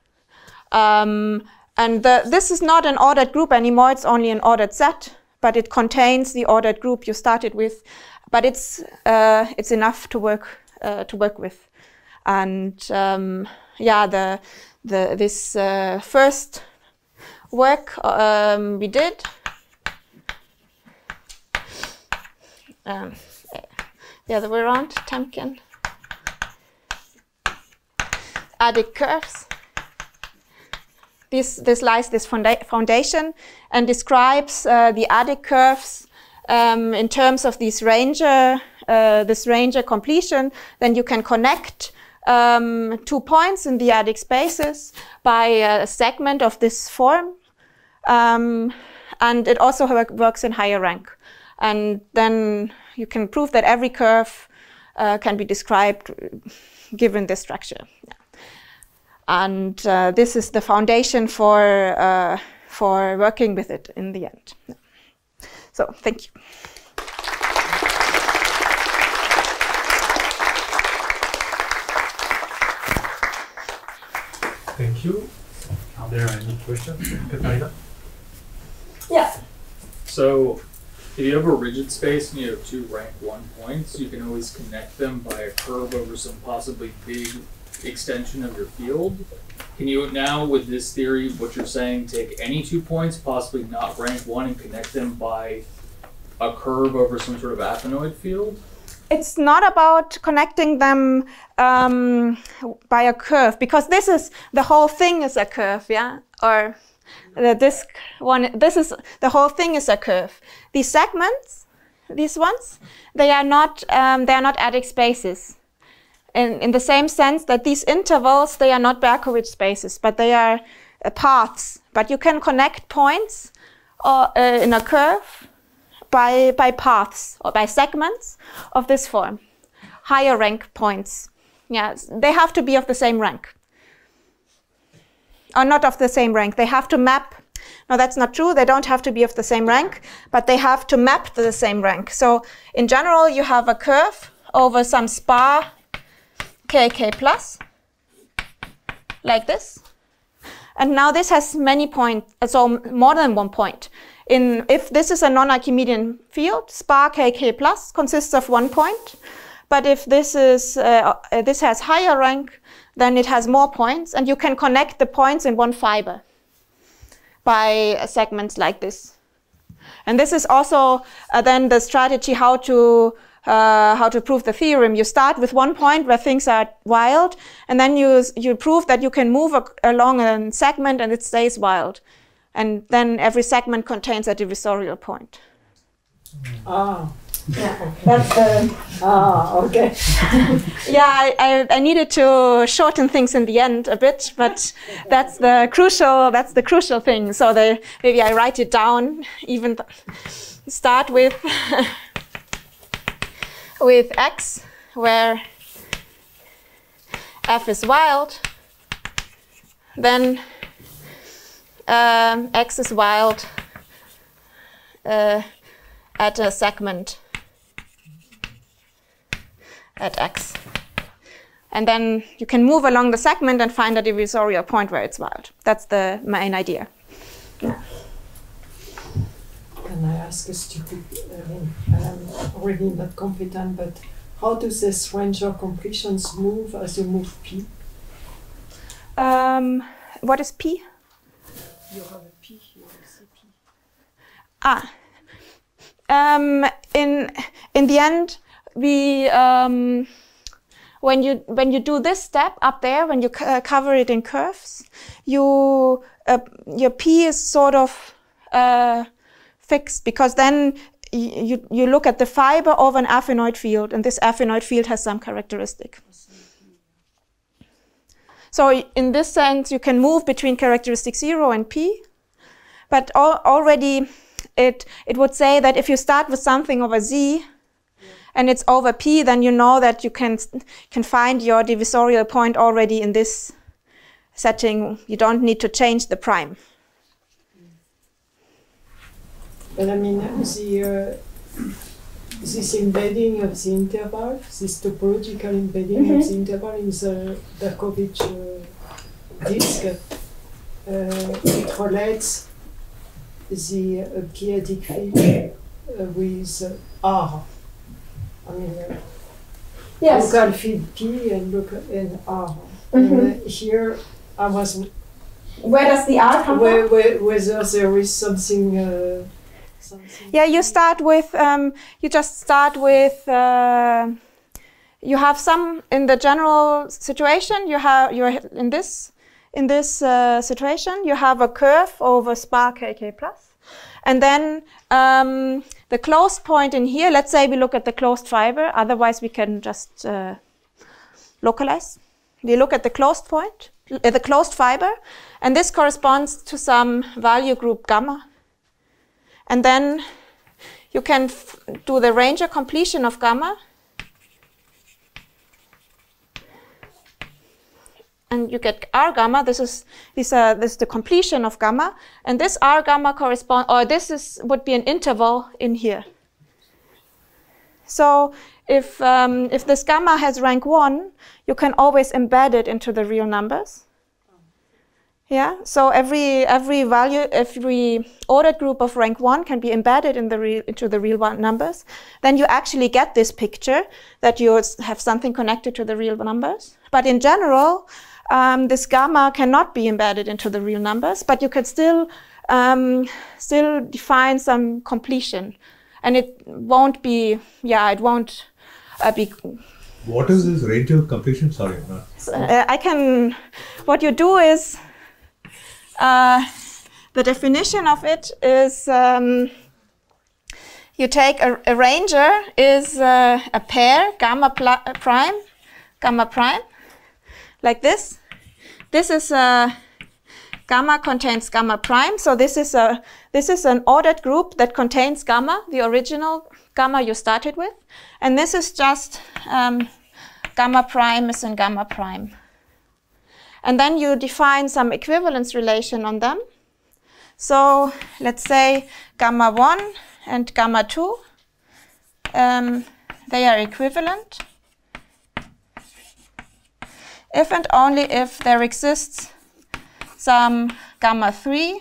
This is not an ordered group anymore, it's only an ordered set, but it contains the ordered group you started with. But it's enough to work with. And yeah, this first work we did. The other way around, Temkin. Adic curves. This lies this foundation and describes the adic curves in terms of these Ranger, this Ranger completion. Then you can connect 2 points in the adic spaces by a segment of this form, and it also works in higher rank. And then you can prove that every curve can be described given this structure. Yeah. And this is the foundation for working with it in the end. Yeah. So, thank you. Thank you. Are there any questions, Katharina? Yeah. So, if you have a rigid space and you have two rank 1 points, you can always connect them by a curve over some possibly big extension of your field. Can you now, with this theory, what you're saying, take any 2 points, possibly not rank 1, and connect them by a curve over some sort of affinoid field? It's not about connecting them by a curve, because this is, the whole thing is a curve, yeah? Or this the whole thing is a curve. These segments, these ones, they are not adic spaces. In the same sense that these intervals, they are not Berkowitz spaces, but they are paths. But you can connect points in a curve by paths or by segments of this form. Higher rank points. Yeah, they have to be of the same rank. Or not of the same rank. They have to map. No, that's not true. They don't have to be of the same rank, but they have to map to the same rank. So in general, you have a curve over some spar kk plus, like this. And now this has many points, so more than 1 point. If this is a non-Archimedean field, spar kk plus consists of 1 point. But if this has higher rank, then it has more points, and you can connect the points in one fiber by segments like this. And this is also then the strategy how to prove the theorem. You start with 1 point where things are wild, and then you prove that you can move along a segment and it stays wild. And then every segment contains a divisorial point. Ah. Yeah, that's okay. Yeah, I needed to shorten things in the end a bit, but that's the crucial thing. So maybe I write it down. Even start with with x, where f is wild. Then x is wild at a segment at x. And then you can move along the segment and find a divisorial point where it's wild. That's the main idea. Yeah. Can I ask a stupid, I'm already not competent, but how does this range of completions move as you move p? What is p? You have a p here, you see p. In the end, we when you do this step up there, when you cover it in curves, your p is sort of fixed, because then you look at the fiber over an affinoid field, and this affinoid field has some characteristic. So in this sense, you can move between characteristic 0 and p, but already it would say that if you start with something over z, and it's over p, then you know that you can find your divisorial point already in this setting. You don't need to change the prime. But I mean, this embedding of the interval, this topological embedding of the interval in the Berkovich disk, it relates the p-adic field with R. I mean, Yes. local field P and R. And here I was. Where does the R come from? Whether there is something. Yeah, you start with. You just start with. You have some in the general situation. You're in this situation. You have a curve over spar kk plus, and then the closed point in here. Let's say we look at the closed fiber. Otherwise, we can just localize. We look at the closed point, the closed fiber, and this corresponds to some value group gamma. And then you can do the Ranger completion of gamma. And you get R gamma. This is the completion of gamma. And this R gamma corresponds, or would be an interval in here. So if this gamma has rank 1, you can always embed it into the real numbers. Yeah, so every ordered group of rank 1 can be embedded in into the real numbers. Then you actually get this picture that you have something connected to the real numbers. But in general, this gamma cannot be embedded into the real numbers, but you can still define some completion. And it won't be, it won't be... What is this range of completion? Sorry, I'm not... what you do is, the definition of it is, you take a ranger is a pair, gamma prime, like this. This is gamma contains gamma prime, so this is an ordered group that contains gamma, the original gamma you started with, and this is just gamma prime is in gamma prime. And then you define some equivalence relation on them. So let's say gamma 1 and gamma 2, they are equivalent if and only if there exists some gamma 3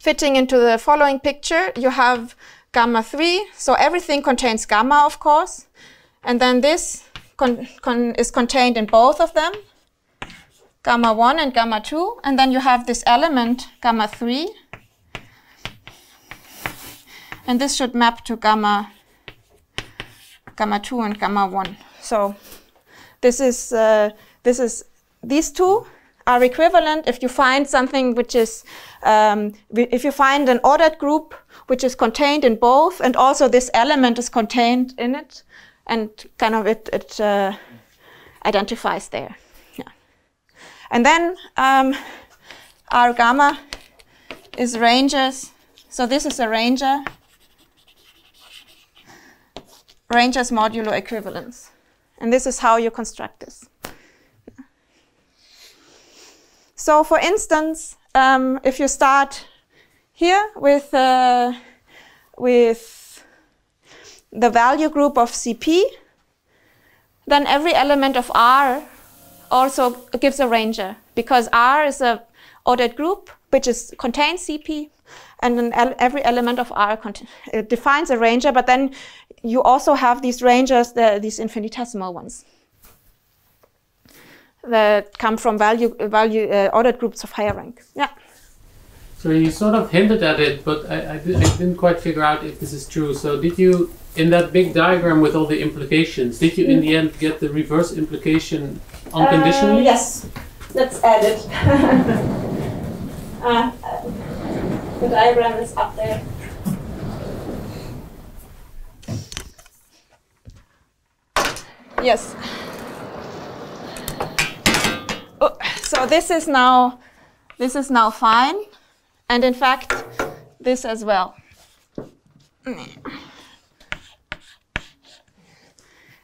fitting into the following picture. You have gamma 3, so everything contains gamma, of course, and then this is contained in both of them, gamma 1 and gamma 2, and then you have this element gamma 3, and this should map to gamma 2 and gamma 1. So these two are equivalent if you find something which is, if you find an ordered group which is contained in both, and also this element is contained in it, and kind of it identifies there. Yeah. And then our gamma is rangers. So this is a ranger's modulo equivalence. And this is how you construct this. So for instance, if you start here with the value group of CP, then every element of R also gives a ranger, because R is an ordered group which contains CP, and then every element of R defines a ranger, but then you also have these rangers, these infinitesimal ones, that come from ordered groups of higher rank. Yeah. So you sort of hinted at it, but I didn't quite figure out if this is true. So did you, in that big diagram with all the implications, did you in the end get the reverse implication unconditionally? Yes. Let's add it. The diagram is up there. Yes. Oh, so this is now fine. And in fact, this as well.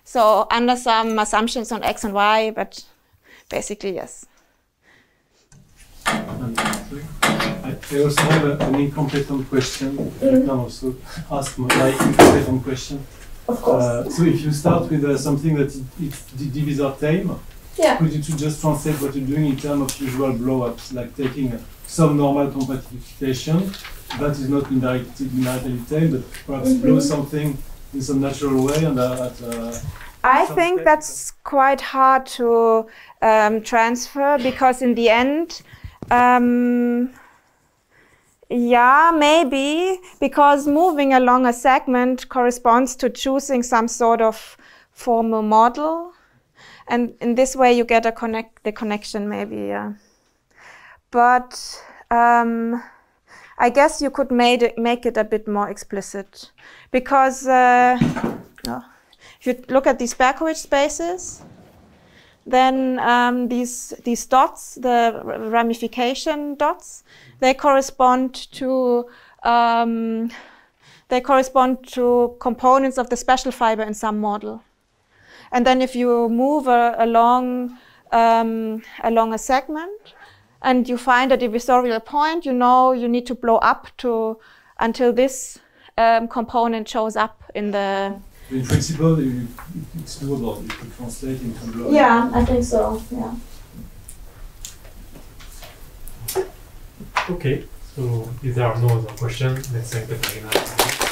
So under some assumptions on x and y, but basically yes. I also have an incompetent question. I can also ask my incompetent question. Of course. So if you start with something that it's divisor tame, yeah. Could you just translate what you're doing in terms of usual blow-ups, like taking some normal compactification that is not numerically tame, but perhaps blow something in some natural way, and I think that's quite hard to transfer, because in the end, yeah, maybe, because moving along a segment corresponds to choosing some sort of formal model, and in this way you get the connection, maybe, yeah. But I guess you could make it a bit more explicit, because if you look at these Berkowitz spaces, then these dots, the ramification dots, they correspond to components of the special fiber in some model. And then if you move along a segment and you find a divisorial point, you know you need to blow up until this component shows up in the In principle, it's doable. You could translate into blow. Yeah, I think so. Yeah. Okay, so if there are no other questions, let's thank Katharina.